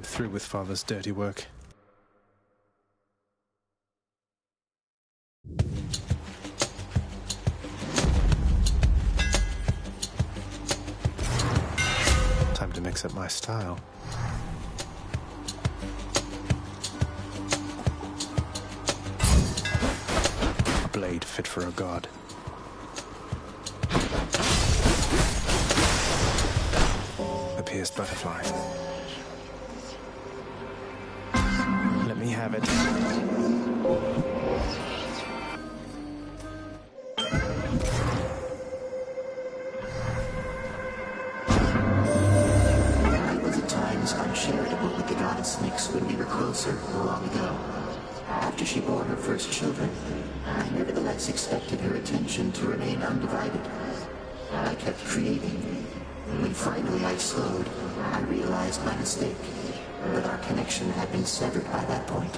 I'm through with Father's dirty work. Time to mix up my style. A blade fit for a god. A pierced butterfly. Let me have it. Uncharitable with the goddess Nyx when we were closer long ago. After she bore her first children, I nevertheless expected her attention to remain undivided. I kept creating. When finally I slowed, I realized my mistake, that our connection had been severed by that point.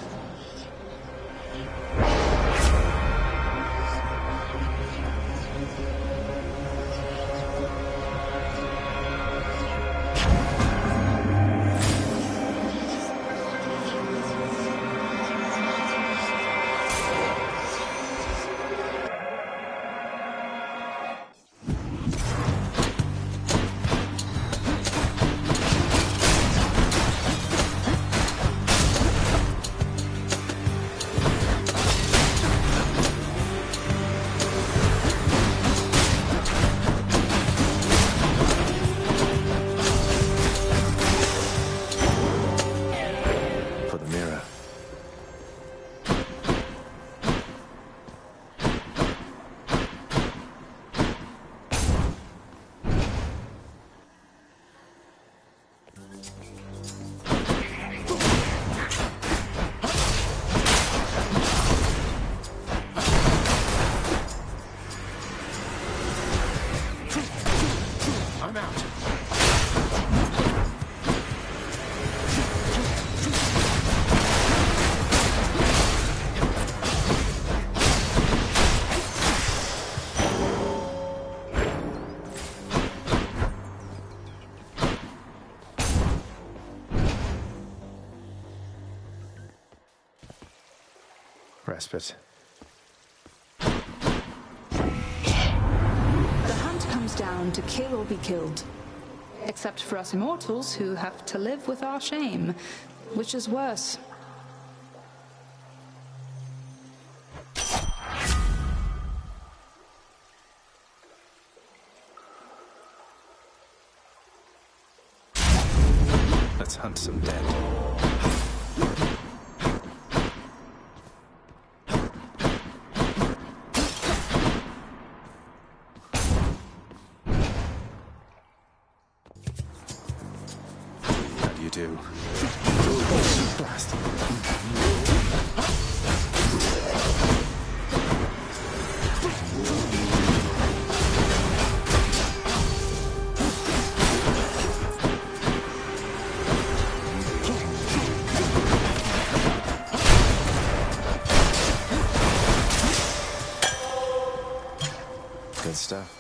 Respite. The hunt comes down to kill or be killed. Except for us immortals who have to live with our shame, which is worse. Let's hunt some dead. Do. Blast. Good stuff.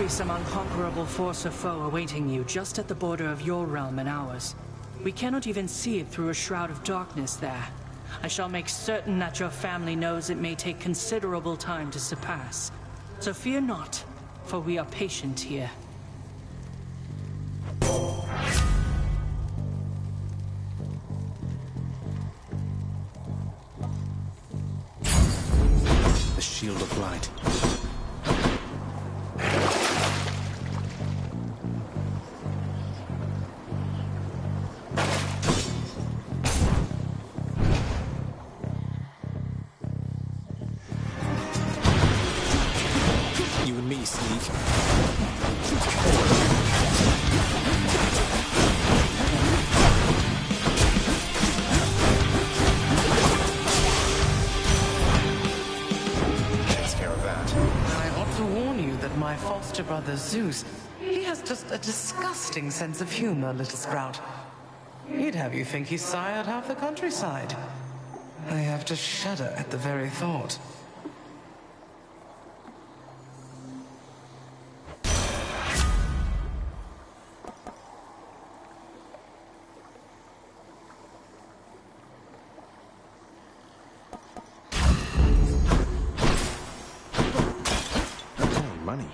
Some unconquerable force or foe awaiting you just at the border of your realm and ours. We cannot even see it through a shroud of darkness there. I shall make certain that your family knows it may take considerable time to surpass. So fear not, for we are patient here. shield of light. You and me, Sneak. My foster brother Zeus, he has just a disgusting sense of humor, little sprout. He'd have you think he sired half the countryside. I have to shudder at the very thought. Money.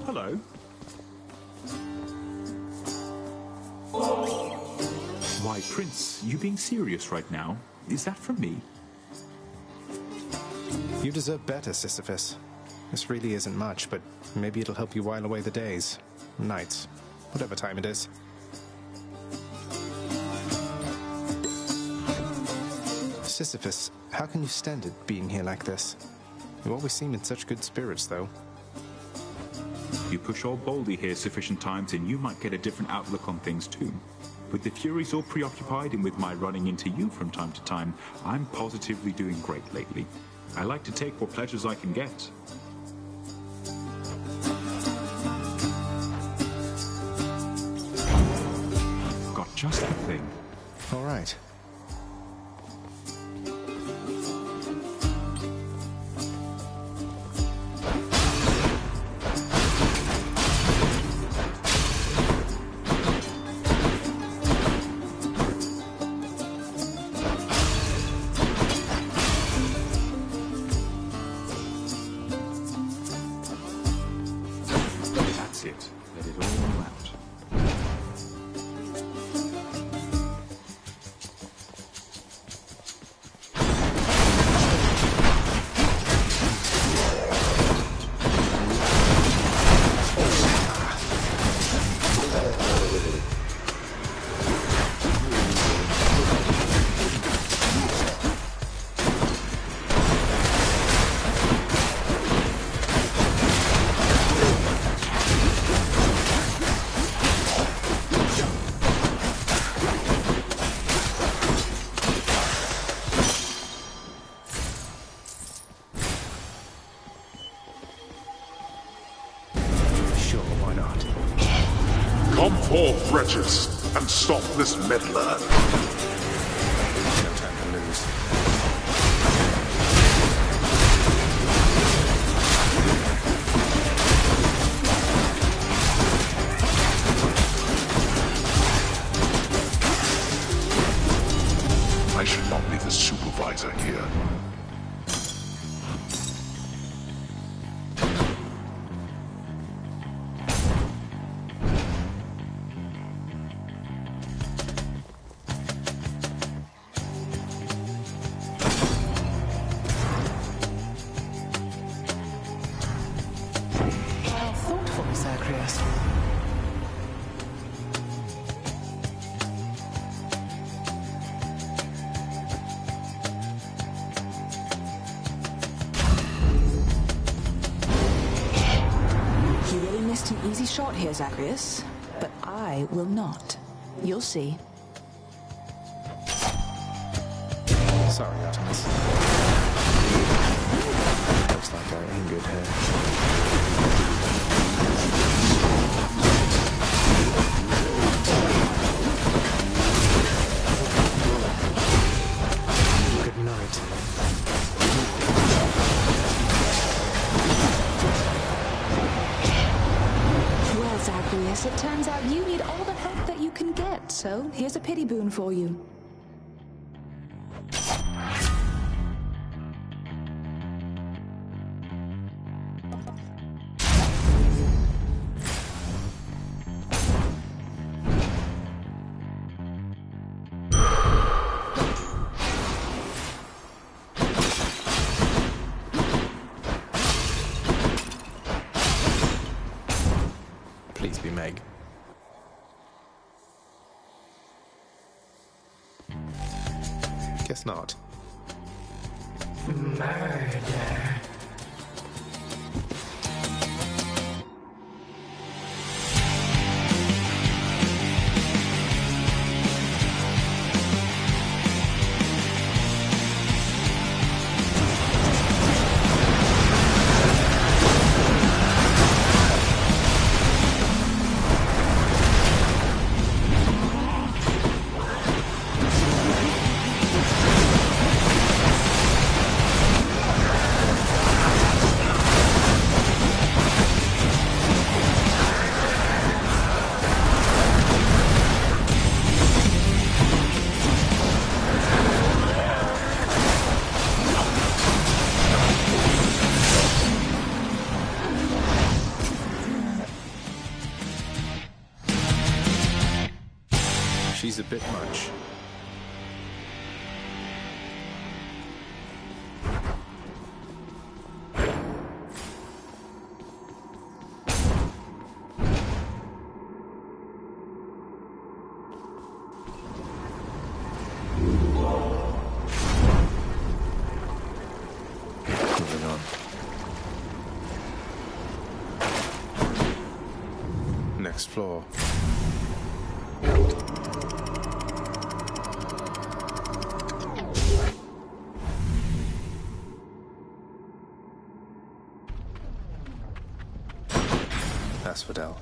Hello. Why, Prince, you being serious right now? Is that from me? You deserve better, Sisyphus. This really isn't much, but maybe it'll help you while away the days, nights, whatever time it is. Sisyphus, how can you stand it being here like this? You always seem in such good spirits, though. You push old Baldy here sufficient times and you might get a different outlook on things too. With the Furies all preoccupied and with my running into you from time to time, I'm positively doing great lately. I like to take what pleasures I can get. Got just the thing. All right. Let it all out. Come forth, wretches, and stop this meddler. No time to lose. I should not be the supervisor here. An easy shot here, Zacharias, but I will not. You'll see. Sorry, Artemis. Looks like I angered her. it turns out you need all the help that you can get, so here's a pity boon for you. Please be Meg. Guess not. Murder. She's a bit much. Moving on. Next floor. Asphodel.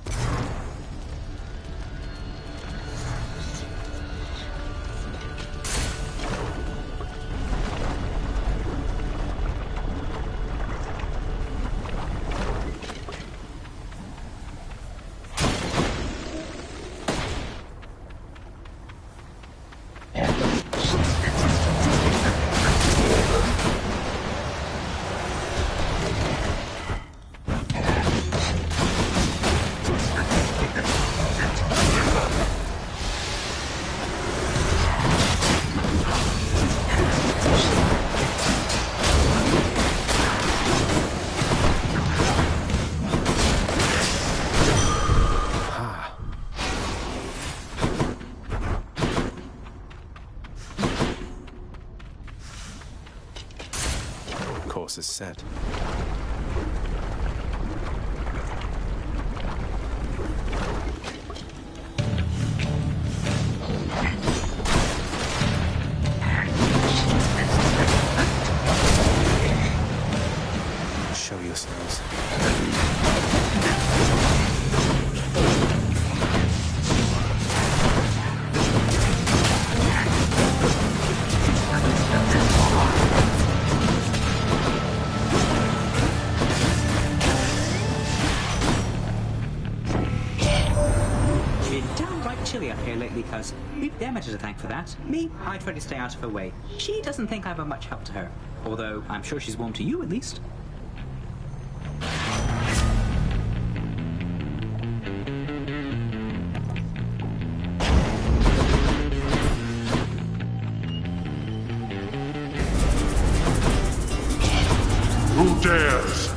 Course is set. Show yourselves. Chilly up here lately, cuz. We've Demeter to thank for that. Me, I try to stay out of her way. She doesn't think I'm of much help to her. Although, I'm sure she's warm to you, at least. Who dares?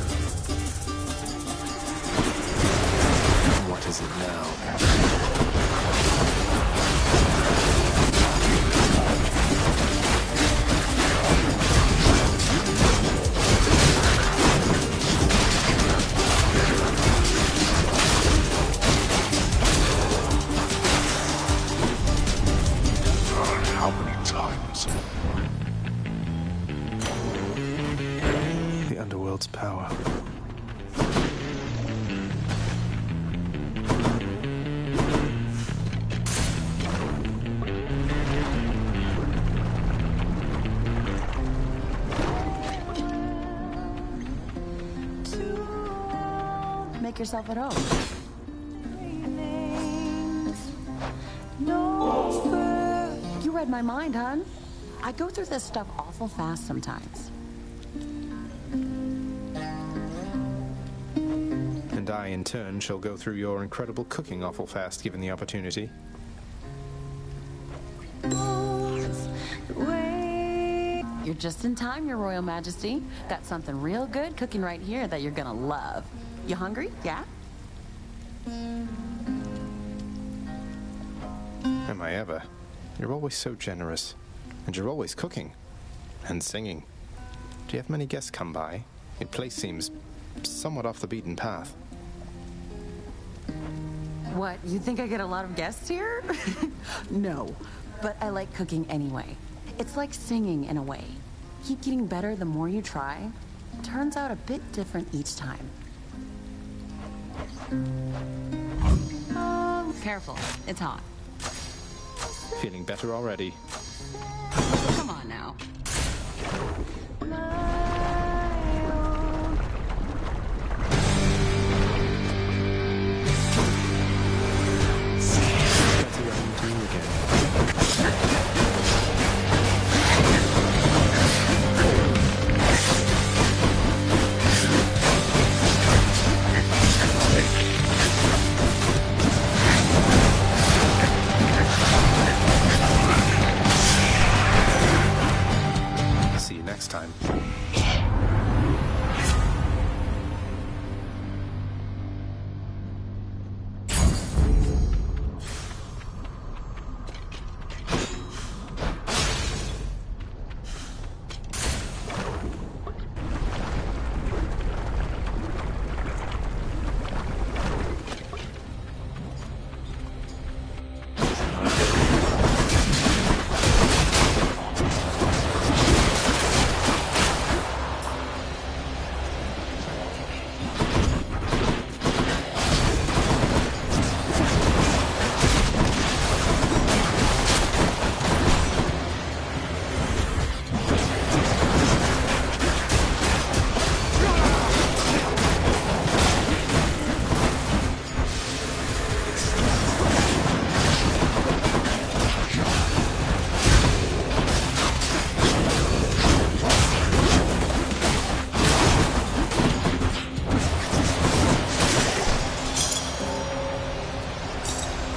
What is it now? How many times? The underworld's power. Make yourself at home. You read my mind, hon. I go through this stuff awful fast sometimes. And I, in turn, shall go through your incredible cooking awful fast, given the opportunity. You're just in time, Your Royal Majesty. Got something real good cooking right here that you're gonna love. You hungry? Yeah? Am I ever? You're always so generous. And you're always cooking. And singing. Do you have many guests come by? Your place seems somewhat off the beaten path. What, you think I get a lot of guests here? No, but I like cooking anyway. It's like singing in a way. Keep getting better the more you try. Turns out a bit different each time. Careful, it's hot. Feeling better already. Come on now. Fancy running into you again. See you next time.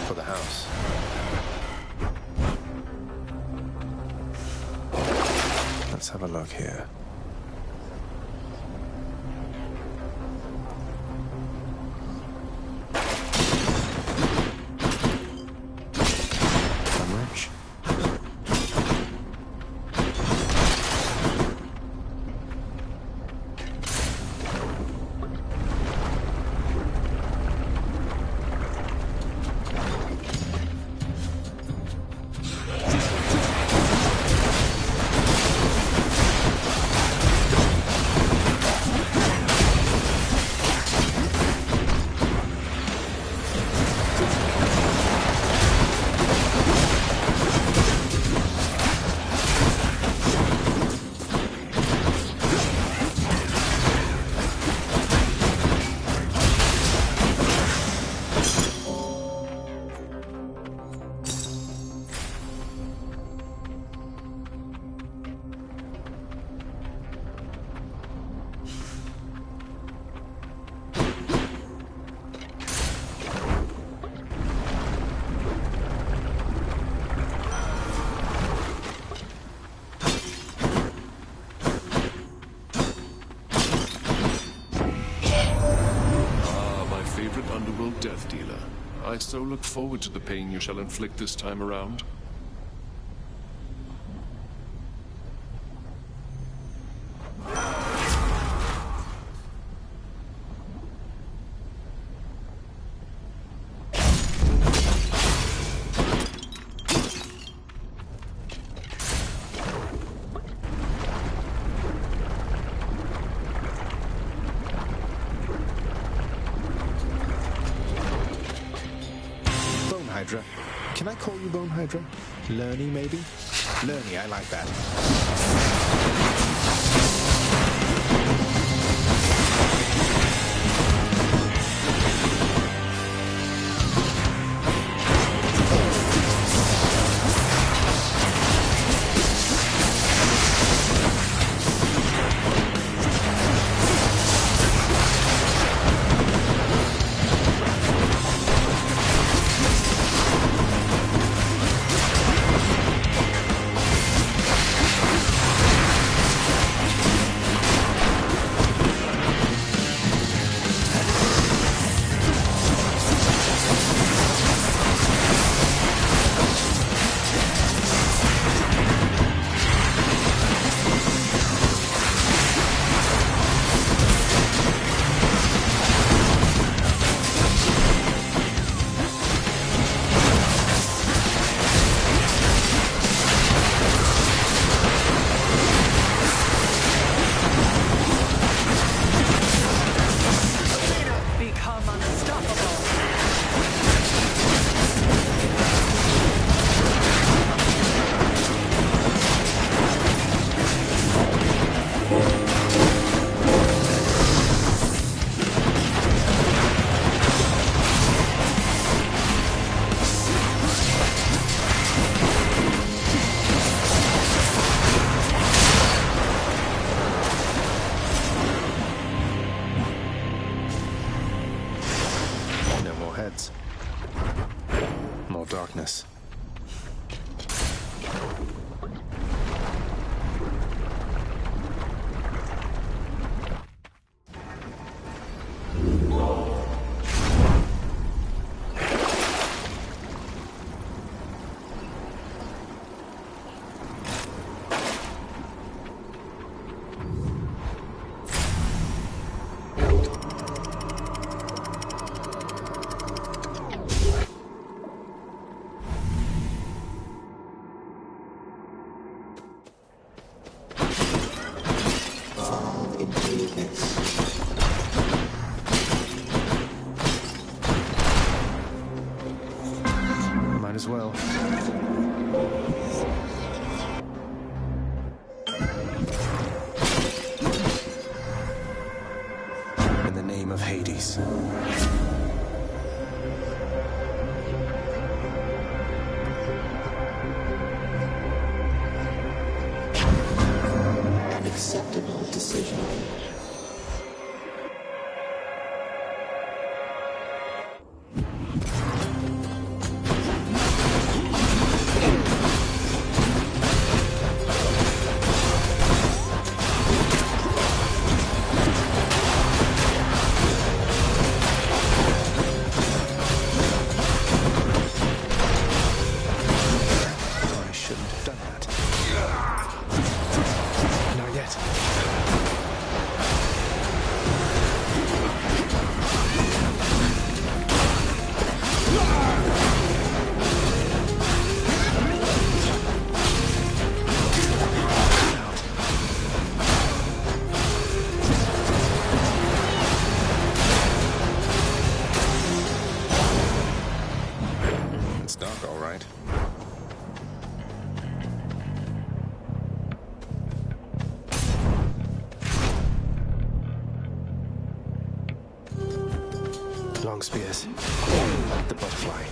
For the house. Let's have a look here. I'm rich. Underworld death dealer. I so look forward to the pain you shall inflict this time around. Hydra. Can I call you Bone Hydra? Lerny, maybe? Lerny, I like that. spreads. More darkness. Might as well. In the name of Hades. An acceptable decision. Long spears. The butterfly.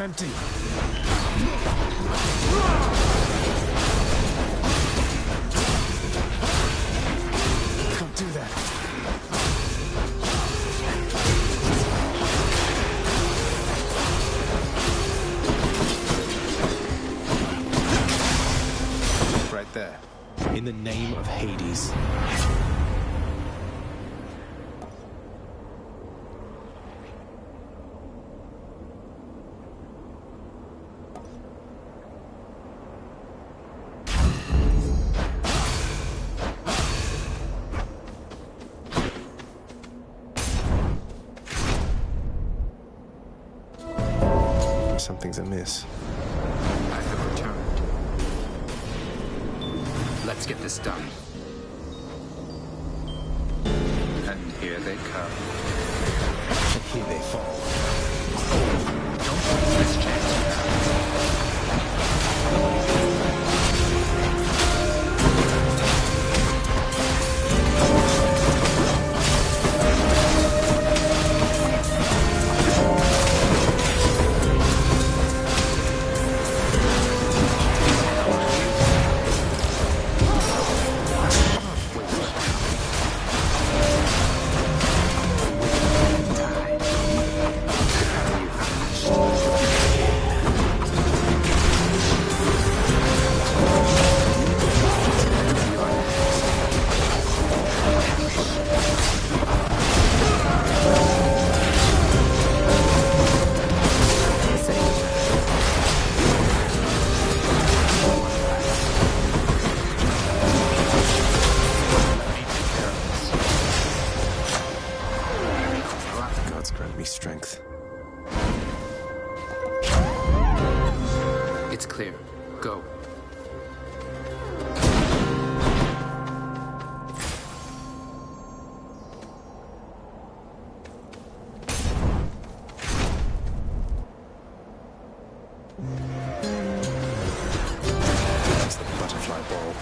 Empty. Can't do that. Right there. In the name of Hades. Something's amiss. I have returned. Let's get this done. And here they come. And here they fall. Don't waste this chance you have. It's clear. Go. That's the butterfly ball.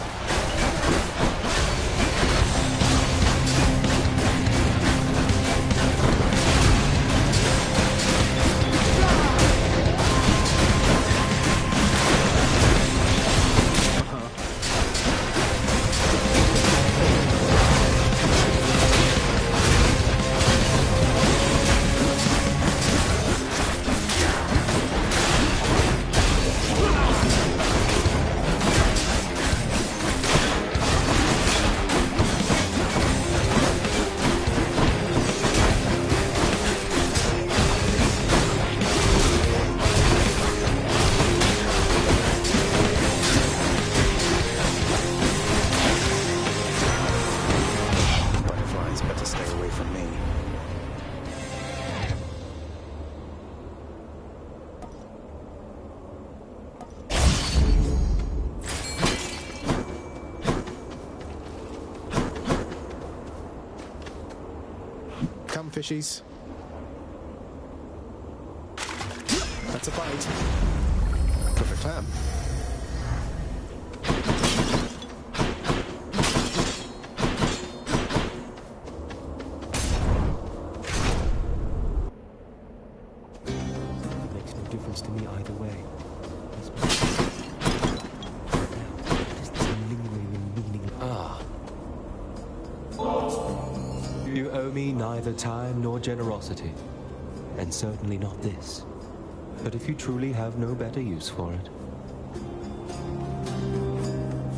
Fishies. That's a bite. Perfect clam. It makes no difference to me either way. You owe me neither time nor generosity, and certainly not this. But if you truly have no better use for it...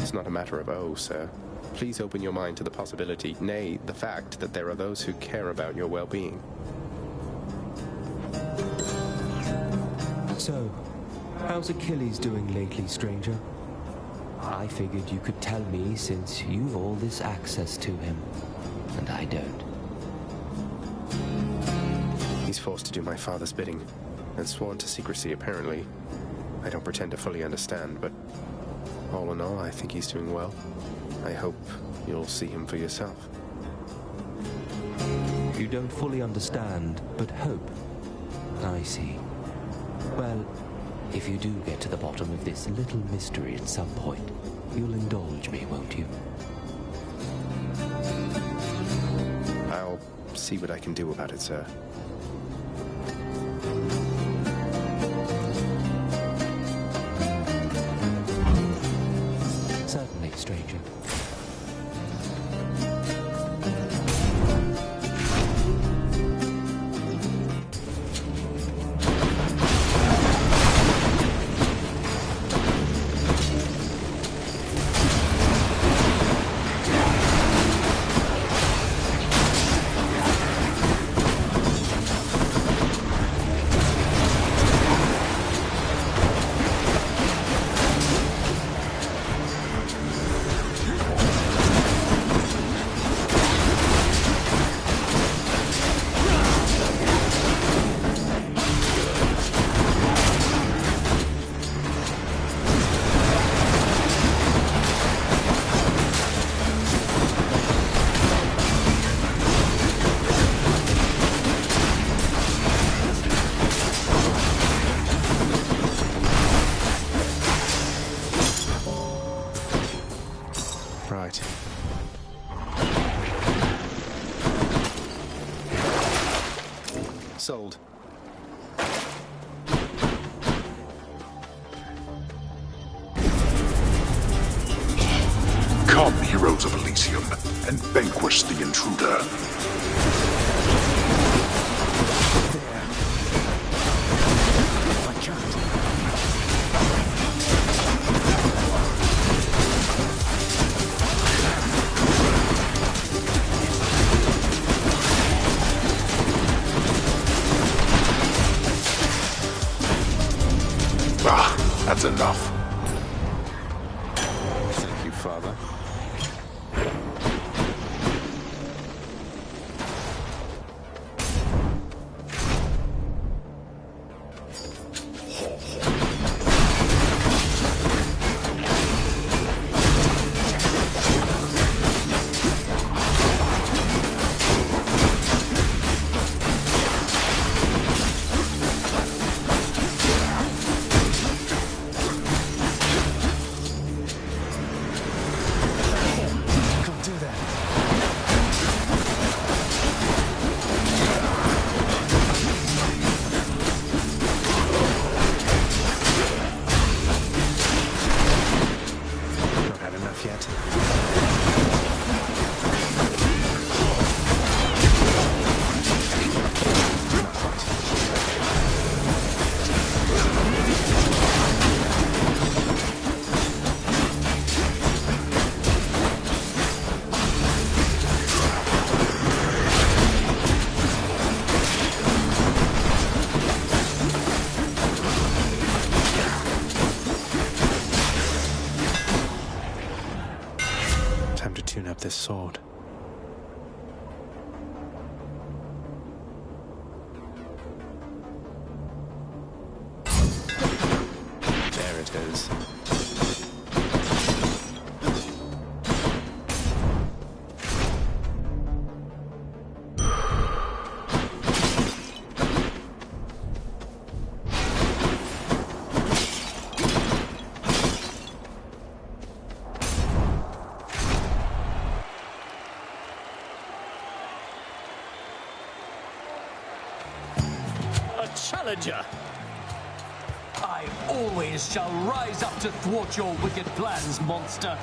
It's not a matter of oh, sir. Please open your mind to the possibility, nay, the fact that there are those who care about your well-being. So, how's Achilles doing lately, stranger? I figured you could tell me since you've all this access to him, and I don't. He's forced to do my father's bidding, and sworn to secrecy, apparently. I don't pretend to fully understand, but all in all, I think he's doing well. I hope you'll see him for yourself. You don't fully understand, but hope. I see. Well, if you do get to the bottom of this little mystery at some point, you'll indulge me, won't you? I'll see what I can do about it, sir. Certainly, stranger. Sold. Come, heroes of Elysium, and vanquish the intruder. That's enough. Thank you, Father. this sword. There it is. Challenger! I always shall rise up to thwart your wicked plans, monster.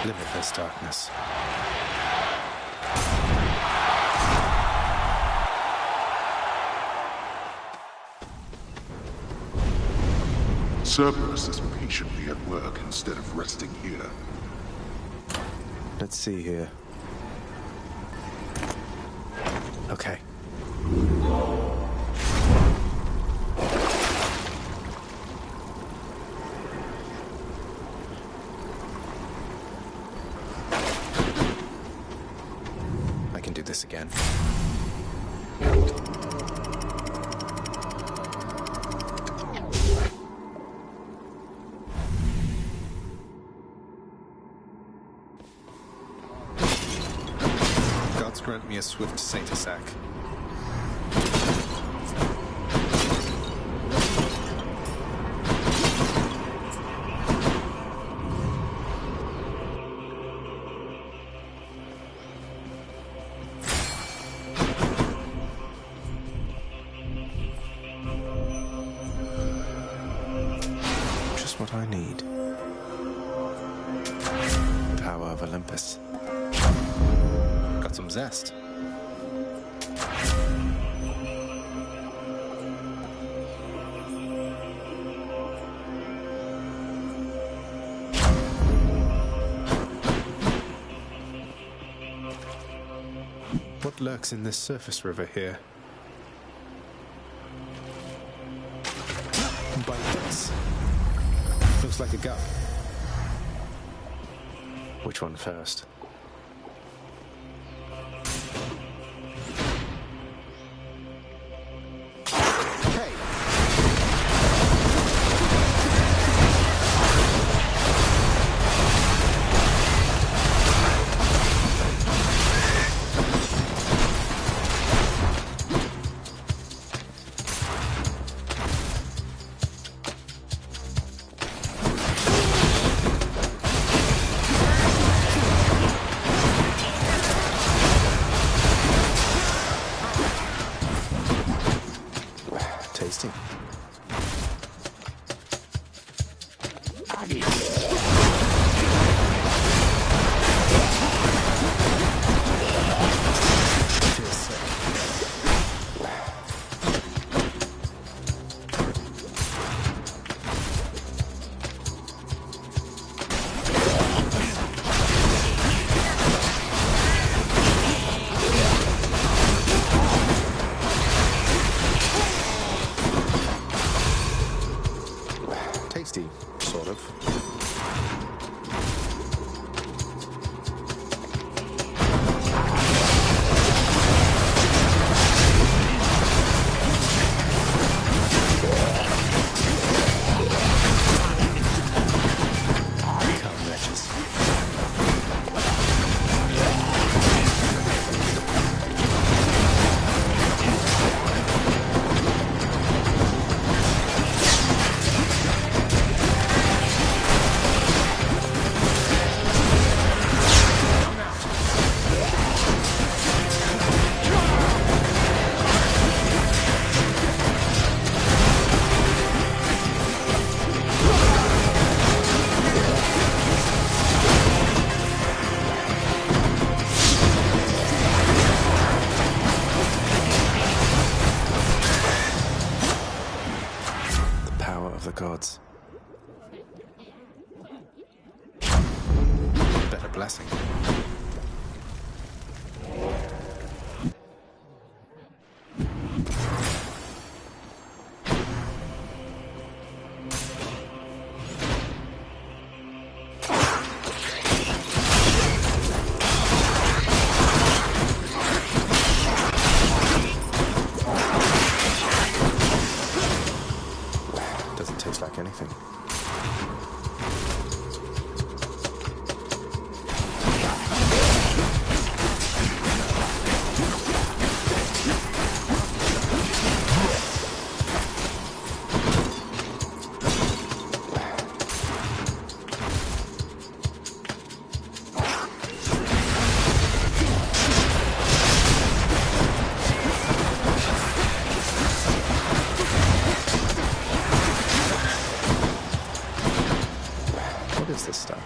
Limitless darkness. Cerberus is patiently at work instead of resting here. Let's see here. Okay. I can do this again. Gods grant me a swift saint sack. Just what I need. Power of Olympus. Got some zest. What lurks in this surface river here? By this. Looks like a gut. Which one first? Hey! gods. Better blessing. Doesn't taste like anything. What is this stuff?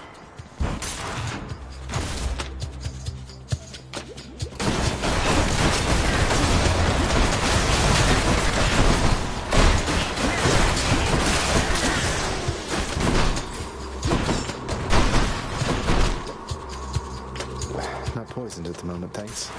Not poisoned at the moment, thanks.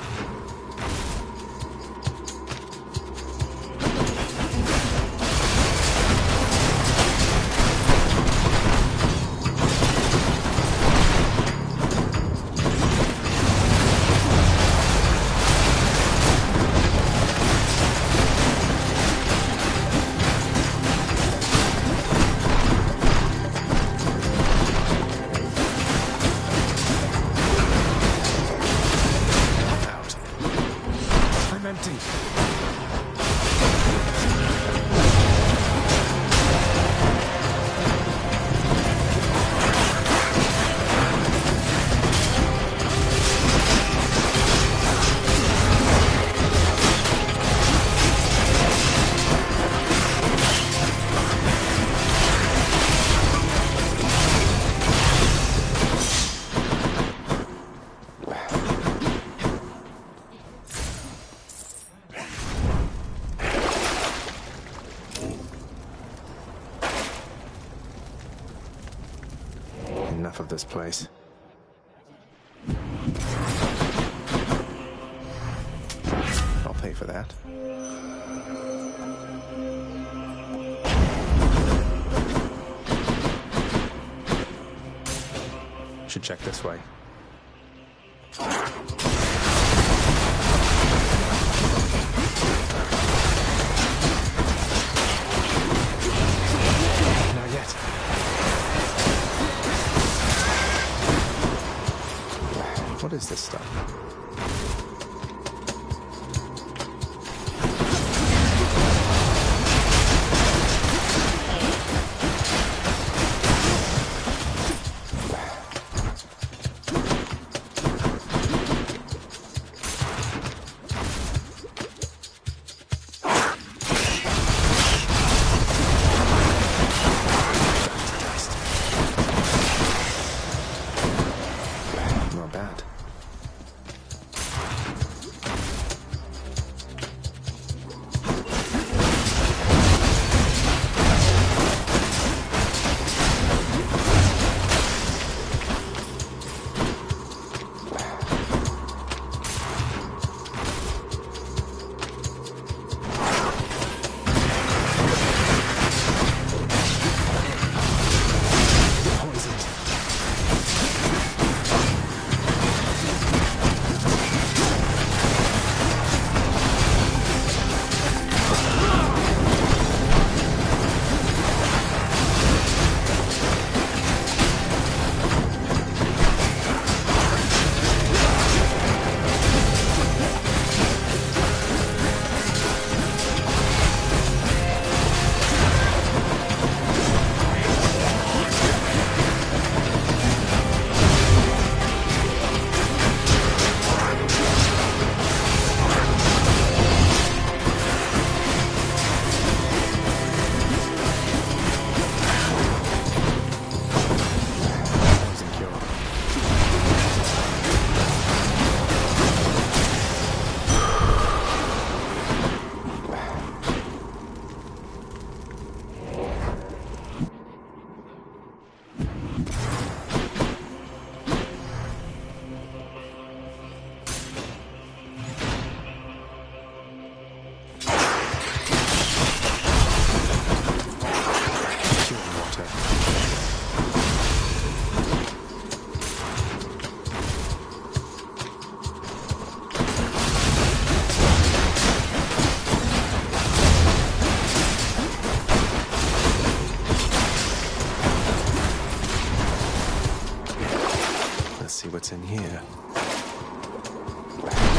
Empty. Enough of this place. I'll pay for that. Should check this way. Not yet. What is this stuff? Not bad.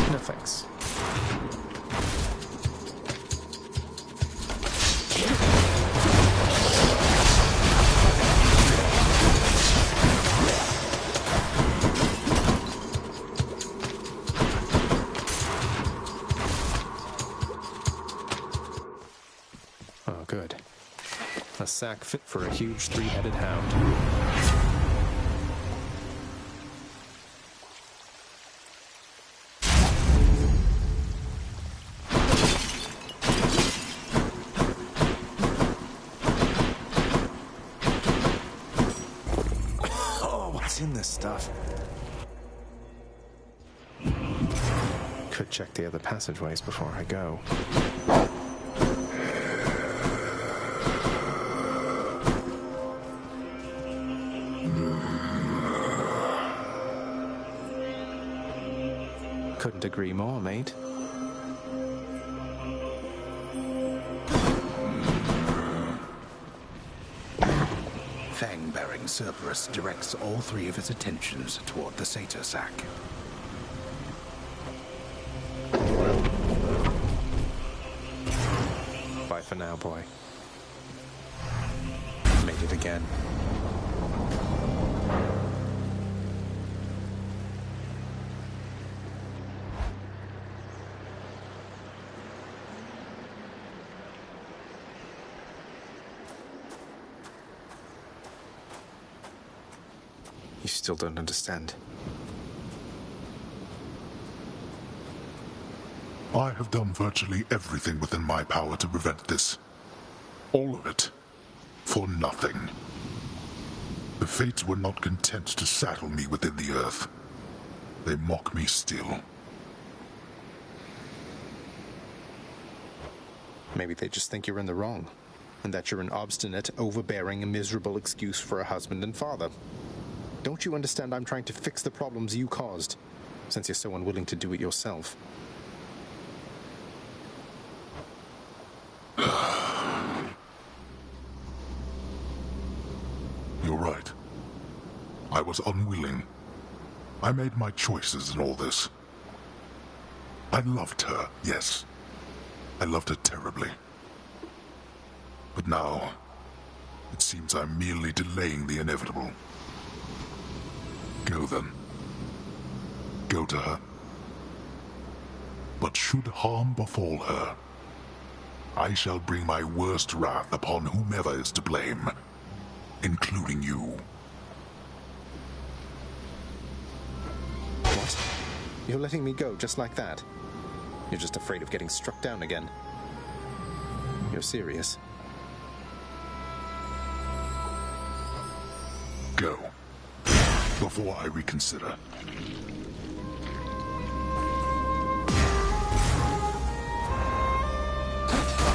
No thanks. Oh, good. A sack fit for a huge three-headed hound. In this stuff. Could check the other passageways before I go. Couldn't agree more, mate. Fang-bearing Cerberus directs all three of his attentions toward the satyr sack. Bye for now, boy. Made it again. You still don't understand. I have done virtually everything within my power to prevent this. All of it. For nothing. The Fates were not content to saddle me within the earth. They mock me still. Maybe they just think you're in the wrong, and that you're an obstinate, overbearing, and miserable excuse for a husband and father. Don't you understand I'm trying to fix the problems you caused, since you're so unwilling to do it yourself? You're right. I was unwilling. I made my choices in all this. I loved her, yes. I loved her terribly. But now, it seems I'm merely delaying the inevitable. Go then. Go to her. But should harm befall her, I shall bring my worst wrath upon whomever is to blame, including you. What? You're letting me go just like that? You're just afraid of getting struck down again. You're serious. Go. Before I reconsider.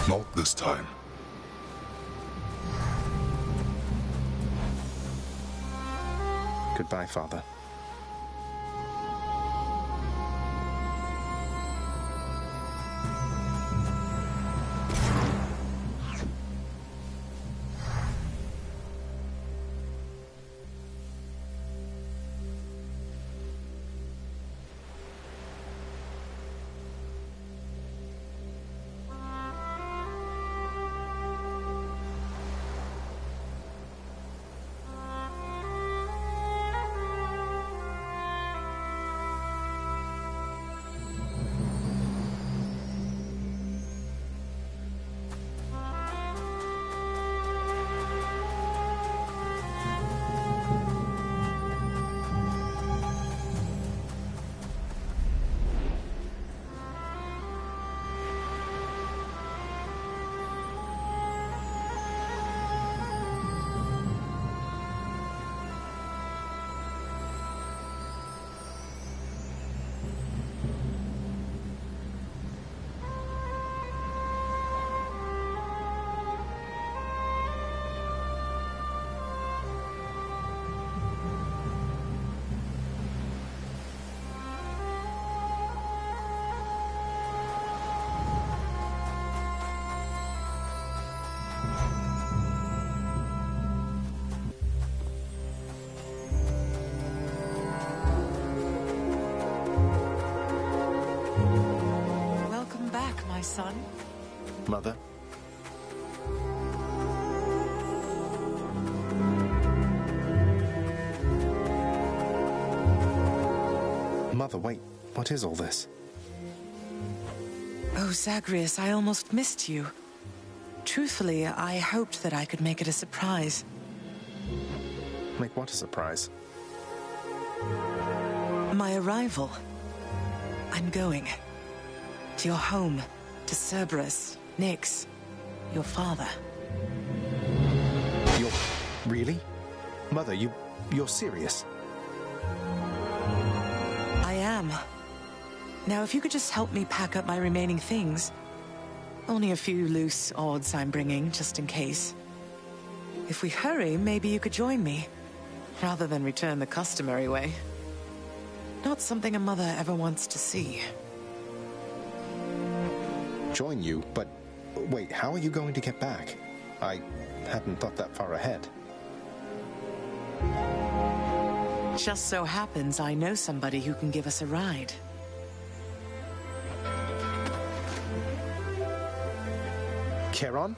Not this time. Goodbye, Father. my son? Mother? Mother, wait. What is all this? Oh, Zagreus, I almost missed you. Truthfully, I hoped that I could make it a surprise. Make what a surprise? My arrival. I'm going. To your home. To Cerberus. Nyx. Your father. You're... really? Mother, you're serious? I am. Now, if you could just help me pack up my remaining things. Only a few loose odds I'm bringing, just in case. If we hurry, maybe you could join me. Rather than return the customary way. Not something a mother ever wants to see. Join you? But wait, how are you going to get back? I hadn't thought that far ahead. Just so happens I know somebody who can give us a ride. Charon?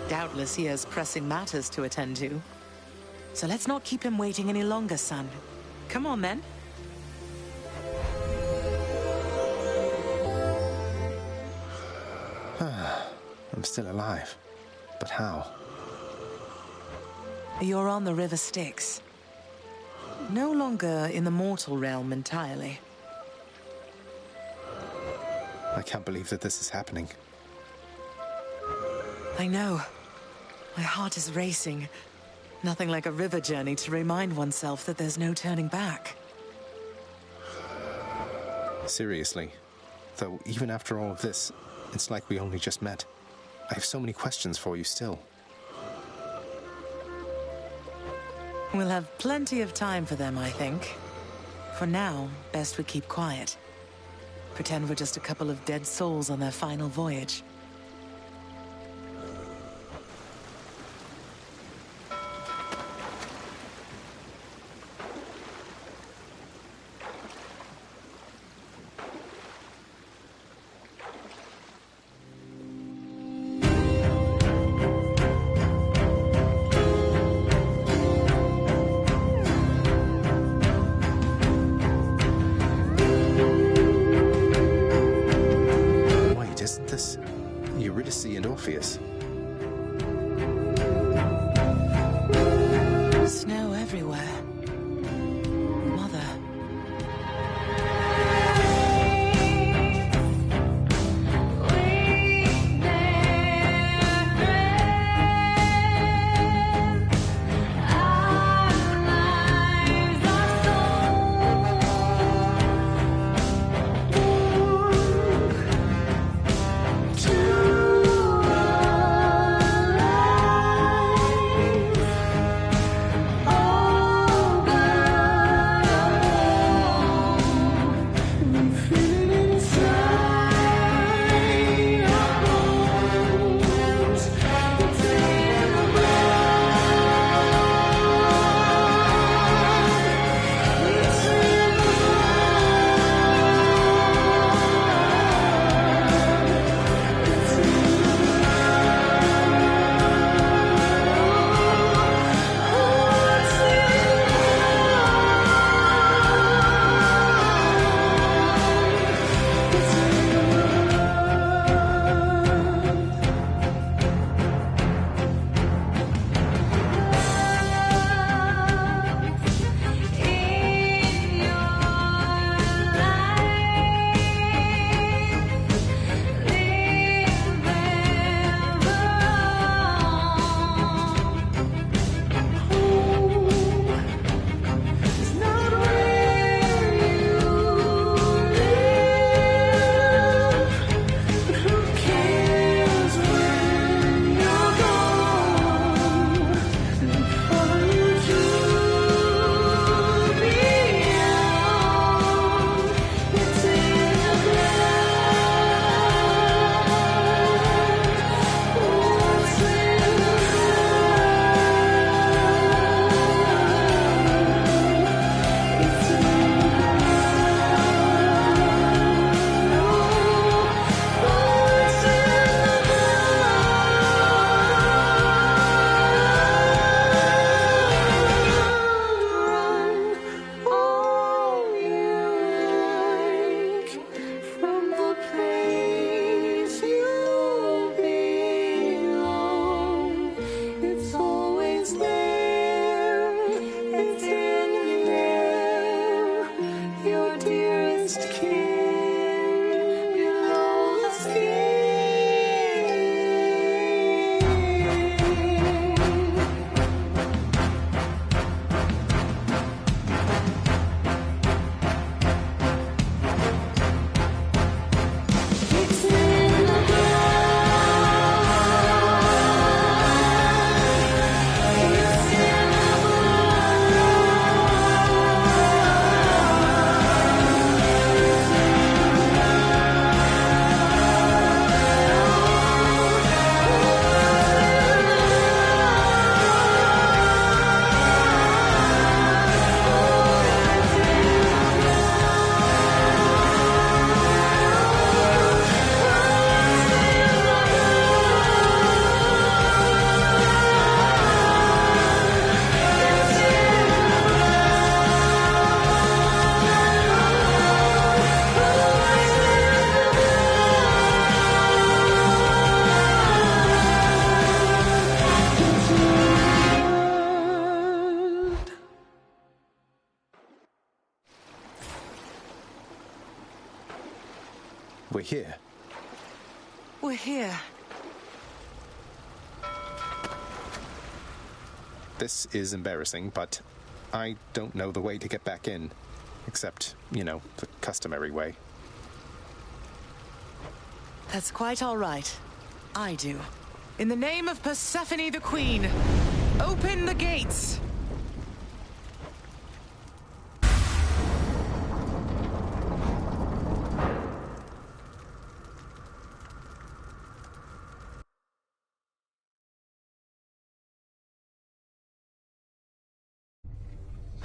Doubtless he has pressing matters to attend to. So let's not keep him waiting any longer, son. Come on, then. I'm still alive. But how? You're on the River Styx. No longer in the mortal realm entirely. I can't believe that this is happening. I know. My heart is racing. Nothing like a river journey to remind oneself that there's no turning back. Seriously. Though, even after all of this, it's like we only just met. I have so many questions for you still. We'll have plenty of time for them, I think. For now, best we keep quiet. Pretend we're just a couple of dead souls on their final voyage. Isn't this We're here. We're here. This is embarrassing, but I don't know the way to get back in. Except, you know, the customary way. That's quite all right. I do. In the name of Persephone the Queen, open the gates!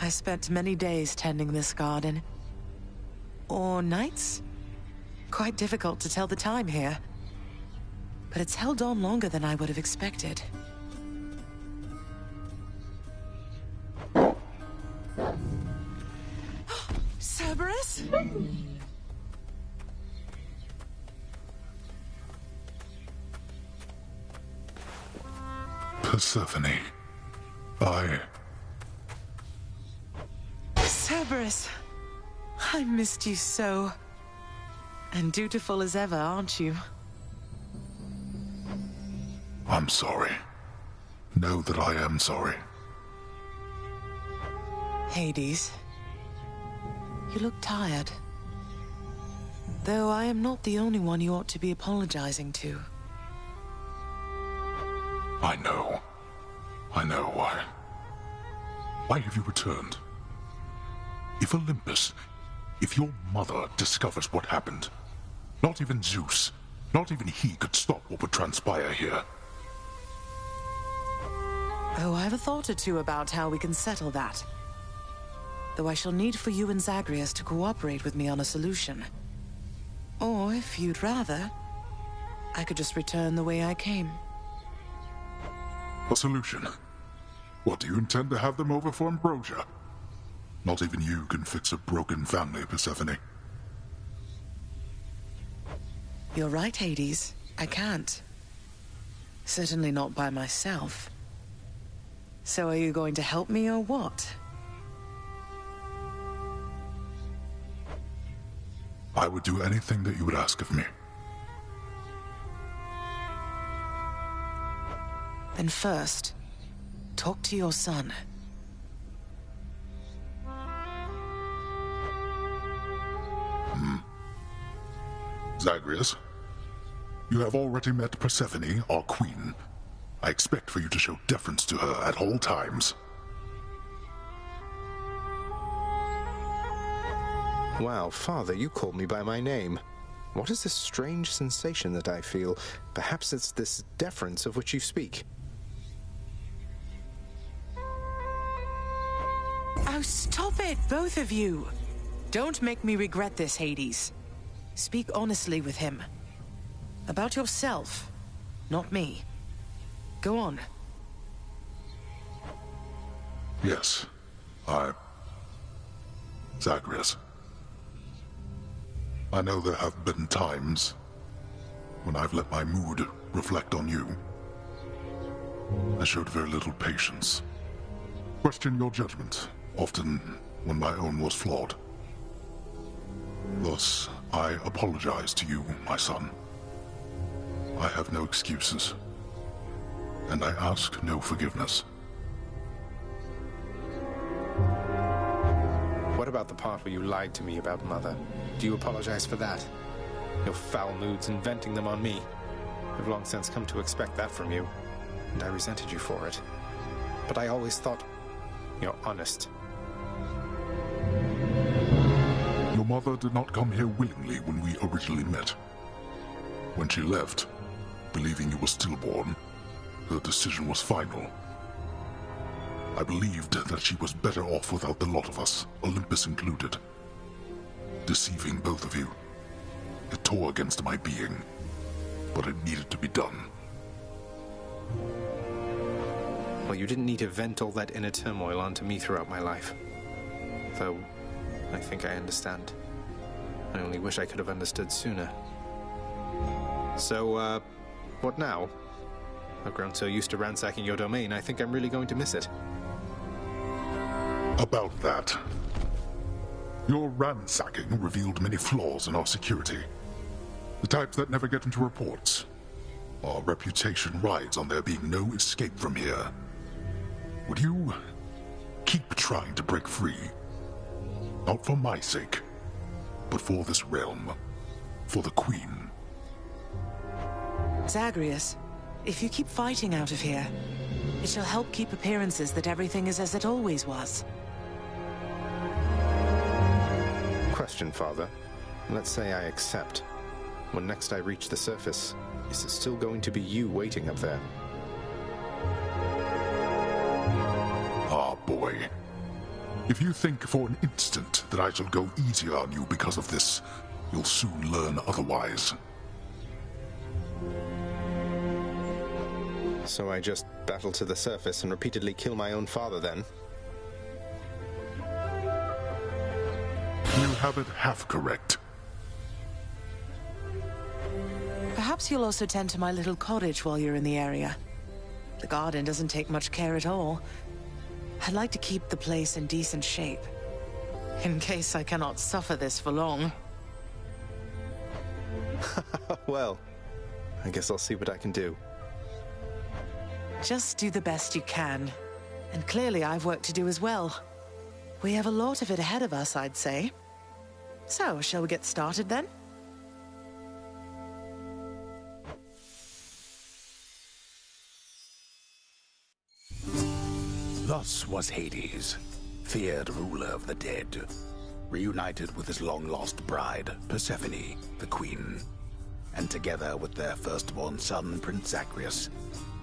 I spent many days tending this garden. Or nights? Quite difficult to tell the time here. But it's held on longer than I would have expected. Cerberus? Persephone. Cerberus, I missed you so. And dutiful as ever, aren't you? I'm sorry. Know that I am sorry. Hades, you look tired. Though I am not the only one you ought to be apologizing to. I know. I know why. Why have you returned? If Olympus, if your mother discovers what happened, not even Zeus, not even he could stop what would transpire here. Oh, I have a thought or two about how we can settle that. Though I shall need for you and Zagreus to cooperate with me on a solution. Or, if you'd rather, I could just return the way I came. A solution? What, do you intend to have them over for ambrosia? Not even you can fix a broken family, Persephone. You're right, Hades. I can't. Certainly not by myself. So are you going to help me or what? I would do anything that you would ask of me. Then first, talk to your son. Zagreus, you have already met Persephone, our queen. I expect for you to show deference to her at all times. Wow, Father, you called me by my name. What is this strange sensation that I feel? Perhaps it's this deference of which you speak. Oh, stop it, both of you! Don't make me regret this, Hades. Speak honestly with him. About yourself, not me. Go on. Yes, Zagreus. I know there have been times when I've let my mood reflect on you. I showed very little patience. Questioned your judgment, often when my own was flawed. Thus, I apologize to you, my son. I have no excuses, and I ask no forgiveness. What about the part where you lied to me about Mother? Do you apologize for that? Your foul moods and venting them on me. I've long since come to expect that from you, and I resented you for it. But I always thought you're honest. Your mother did not come here willingly when we originally met. When she left, believing you were stillborn, her decision was final. I believed that she was better off without the lot of us, Olympus included. Deceiving both of you. It tore against my being, but it needed to be done. Well, you didn't need to vent all that inner turmoil onto me throughout my life. Though, I think I understand. I only wish I could have understood sooner. So, what now? I've grown so used to ransacking your domain, I think I'm really going to miss it. About that. Your ransacking revealed many flaws in our security. The types that never get into reports. Our reputation rides on there being no escape from here. Would you keep trying to break free? Not for my sake, but for this realm. For the Queen. Zagreus, if you keep fighting out of here, it shall help keep appearances that everything is as it always was. Question, Father. Let's say I accept. When next I reach the surface, is it still going to be you waiting up there? Ah, boy. If you think for an instant that I shall go easier on you because of this, you'll soon learn otherwise. So I just battle to the surface and repeatedly kill my own father, then? You have it half correct. Perhaps you'll also tend to my little cottage while you're in the area. The garden doesn't take much care at all. I'd like to keep the place in decent shape, in case I cannot suffer this for long. Well, I guess I'll see what I can do. Just do the best you can. And clearly I've work to do as well. We have a lot of it ahead of us, I'd say. So, shall we get started then? Thus was Hades, feared ruler of the dead, reunited with his long-lost bride, Persephone, the queen. And together with their firstborn son, Prince Zagreus,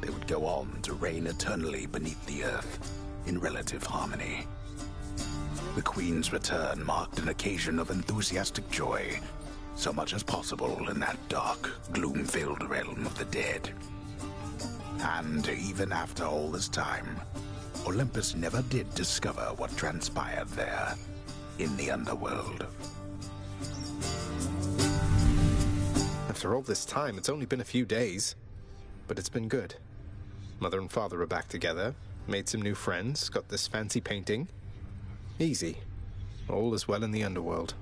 they would go on to reign eternally beneath the earth, in relative harmony. The queen's return marked an occasion of enthusiastic joy, so much as possible in that dark, gloom-filled realm of the dead. And even after all this time, Olympus never did discover what transpired there, in the underworld. After all this time, it's only been a few days. But it's been good. Mother and father are back together, made some new friends, got this fancy painting. Easy. All is well in the underworld.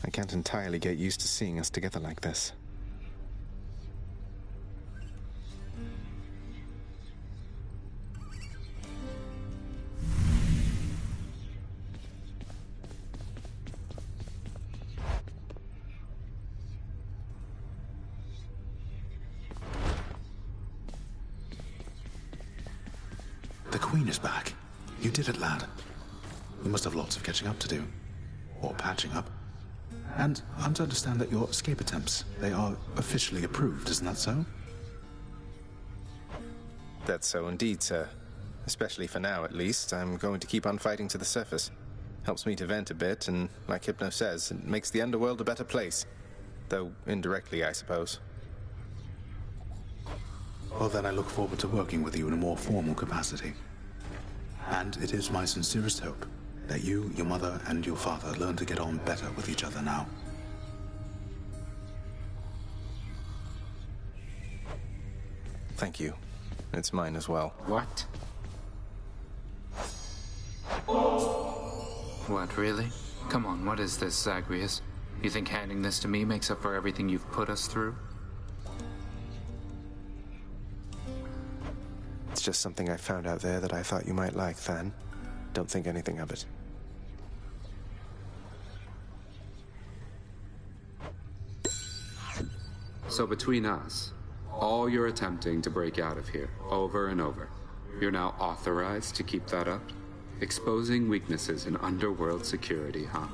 I can't entirely get used to seeing us together like this. The Queen is back. You did it, lad. We must have lots of catching up to do. Or patching up. And I'm to understand that your escape attempts, they are officially approved, isn't that so? That's so indeed, sir. Especially for now, at least. I'm going to keep on fighting to the surface. Helps me to vent a bit, and like Hypno says, it makes the underworld a better place. Though indirectly, I suppose. Well, then I look forward to working with you in a more formal capacity. And it is my sincerest hope that you, your mother, and your father learn to get on better with each other now. Thank you. It's mine as well. What? What, really? Come on, what is this, Zagreus? You think handing this to me makes up for everything you've put us through? It's just something I found out there that I thought you might like, Than. Don't think anything of it. So between us, all you're attempting to break out of here, over and over, you're now authorized to keep that up? Exposing weaknesses in underworld security, huh?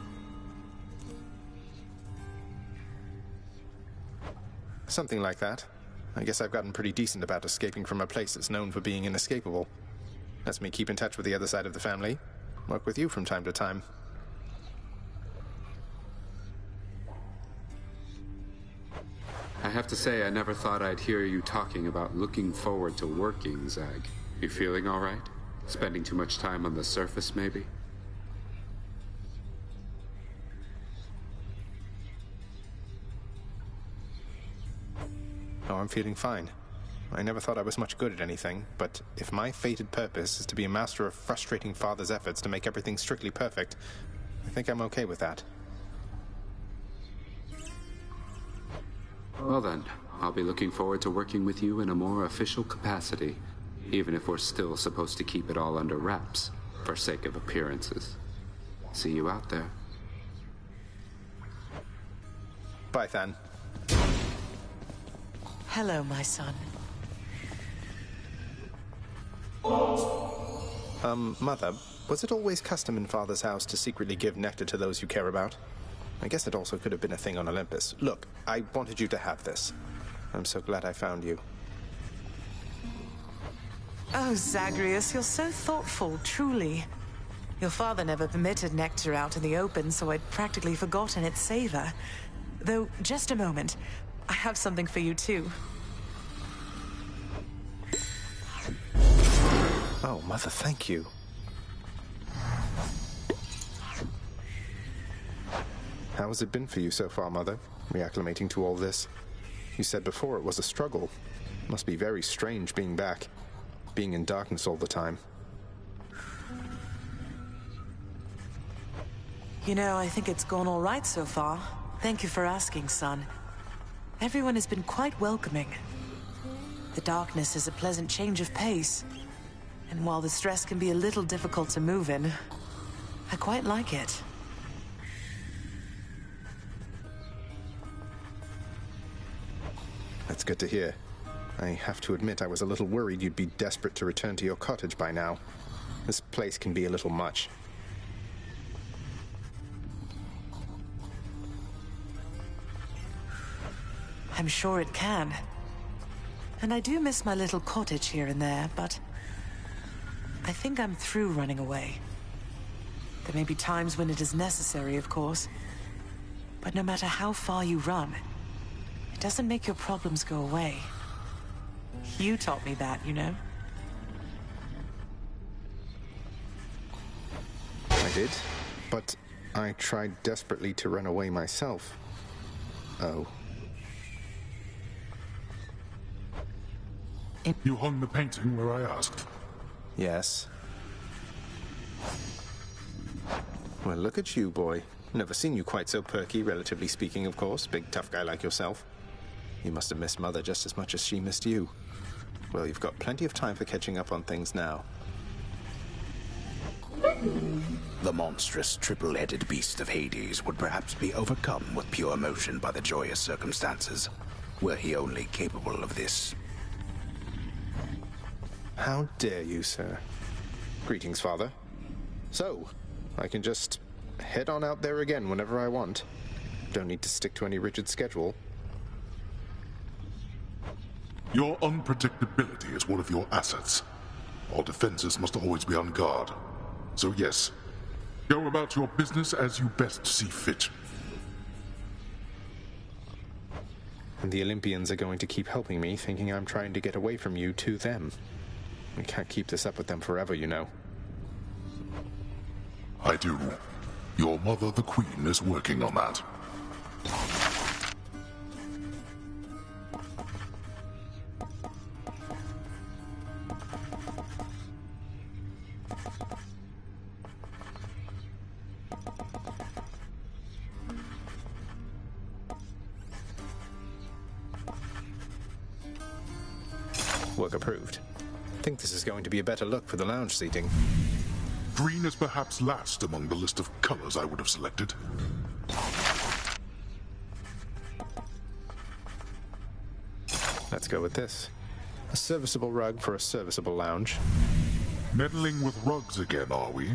Something like that. I guess I've gotten pretty decent about escaping from a place that's known for being inescapable. Lets me keep in touch with the other side of the family. Work with you from time to time. I have to say, I never thought I'd hear you talking about looking forward to working, Zag. You feeling all right? Spending too much time on the surface, maybe? Oh, I'm feeling fine. I never thought I was much good at anything, but if my fated purpose is to be a master of frustrating Father's efforts to make everything strictly perfect, I think I'm okay with that. Well then, I'll be looking forward to working with you in a more official capacity, even if we're still supposed to keep it all under wraps, for sake of appearances. See you out there. Bye, Than. Hello, my son. Mother, was it always custom in Father's house to secretly give nectar to those you care about? I guess it also could have been a thing on Olympus. Look, I wanted you to have this. I'm so glad I found you. Oh, Zagreus, you're so thoughtful, truly. Your father never permitted nectar out in the open, so I'd practically forgotten its savor. Though, just a moment. I have something for you, too. Oh, Mother, thank you. How has it been for you so far, Mother, reacclimating to all this? You said before it was a struggle. Must be very strange being back, being in darkness all the time. You know, I think it's gone all right so far. Thank you for asking, son. Everyone has been quite welcoming. The darkness is a pleasant change of pace. And while the stress can be a little difficult to move in, I quite like it. That's good to hear. I have to admit I was a little worried you'd be desperate to return to your cottage by now. This place can be a little much. I'm sure it can. And I do miss my little cottage here and there, but I think I'm through running away. There may be times when it is necessary, of course. But no matter how far you run, it doesn't make your problems go away. You taught me that, you know? I did, but I tried desperately to run away myself. Oh. You hung the painting where I asked? Yes. Well, look at you, boy. Never seen you quite so perky, relatively speaking, of course. Big, tough guy like yourself. You must have missed Mother just as much as she missed you. Well, you've got plenty of time for catching up on things now. The monstrous triple-headed beast of Hades would perhaps be overcome with pure emotion by the joyous circumstances, were he only capable of this. How dare you, sir? Greetings, Father. So, I can just head on out there again whenever I want. Don't need to stick to any rigid schedule. Your unpredictability is one of your assets. Our defenses must always be on guard. So yes, go about your business as you best see fit. And the Olympians are going to keep helping me, thinking I'm trying to get away from you to them. We can't keep this up with them forever, you know. I do. Your mother, the Queen, is working on that. Work approved. Think this is going to be a better look for the lounge seating. Green is perhaps last among the list of colors I would have selected. Let's go with this. A serviceable rug for a serviceable lounge. Meddling with rugs again, are we?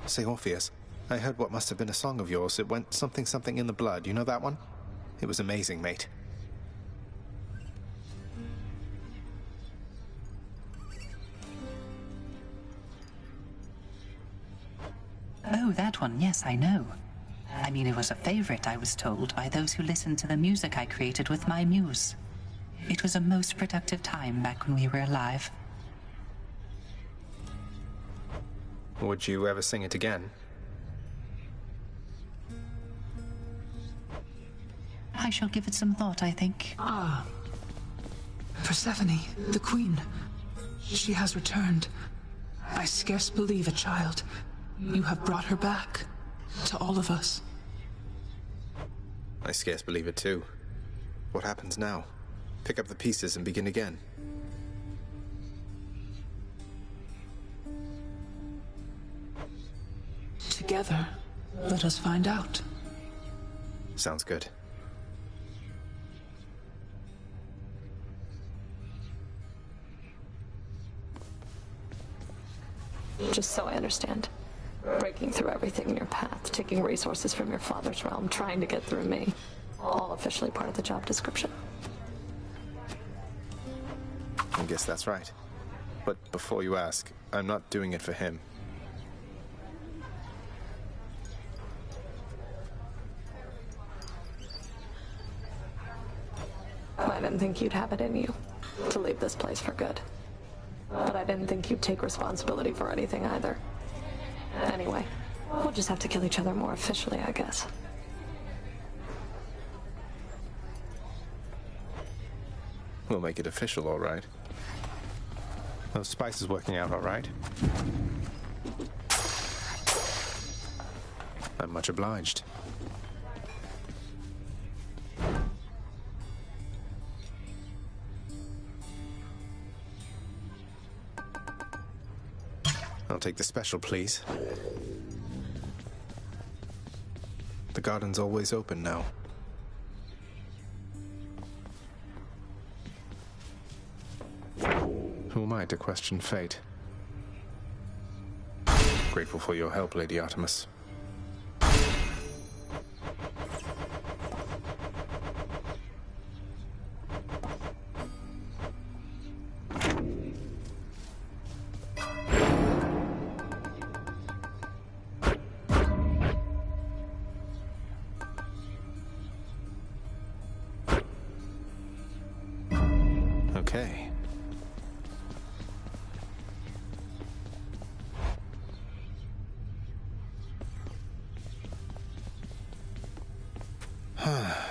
Say, Orpheus, I heard what must have been a song of yours. It went something something in the blood. You know that one? It was amazing, mate. Oh, that one, yes, I know. I mean, it was a favorite, I was told, by those who listened to the music I created with my muse. It was a most productive time back when we were alive. Would you ever sing it again? I shall give it some thought, I think. Ah. Persephone, the queen. She has returned. I scarce believe a child. You have brought her back. To all of us. I scarce believe it too. What happens now? Pick up the pieces and begin again. Together, let us find out. Sounds good. Just so I understand. Breaking through everything in your path, taking resources from your father's realm, trying to get through me. All officially part of the job description. I guess that's right. But before you ask, I'm not doing it for him. I didn't think you'd have it in you to leave this place for good. But I didn't think you'd take responsibility for anything either. Anyway, we'll just have to kill each other more officially, I guess. We'll make it official, all right. Those spices working out all right. I'm much obliged. I'll take the special, please. The garden's always open now. Who am I to question fate? Grateful for your help, Lady Artemis. Okay.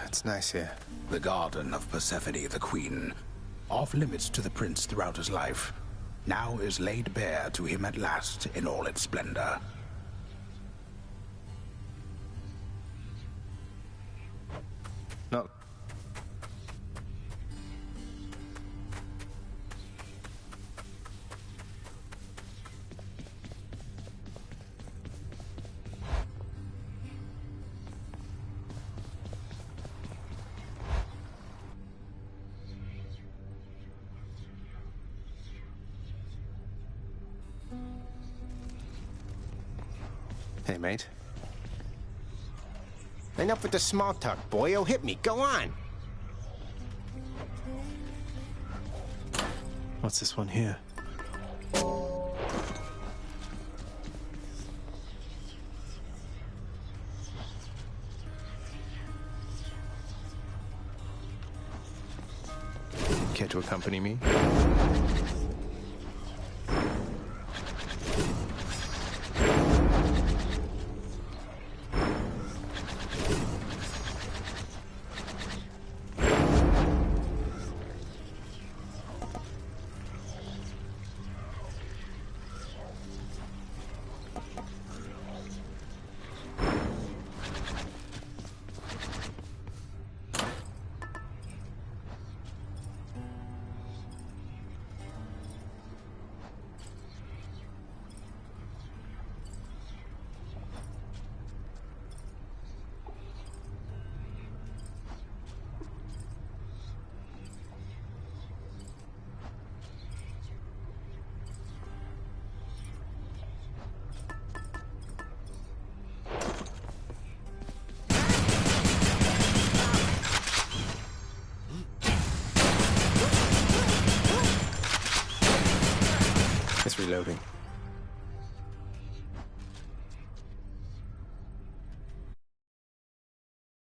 It's nice here. The garden of Persephone the Queen, off limits to the prince throughout his life, now is laid bare to him at last in all its splendor. No. Hey, mate. Enough with the small talk, boy. Oh, hit me. Go on. What's this one here? Care to accompany me? It's reloading.